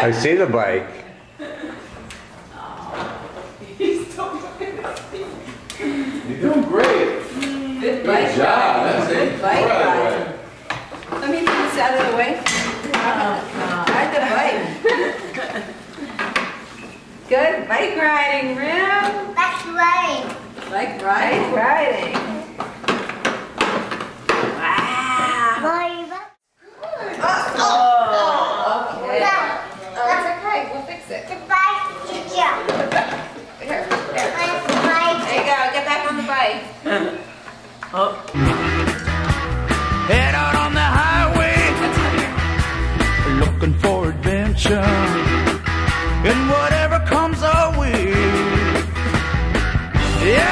I see the bike. You're doing great. Good bike ride. Good bike ride. Let me put this out of the way. Ride the bike. Good bike riding, Rim. Bike riding. Bike riding. Bike riding. Wow. Oh, okay. That's okay. We'll fix it. The bike teacher. Here. The bike. There you go. Get back on the bike. Oh. Head out on the highway, looking for adventure, and whatever comes our way. Yeah.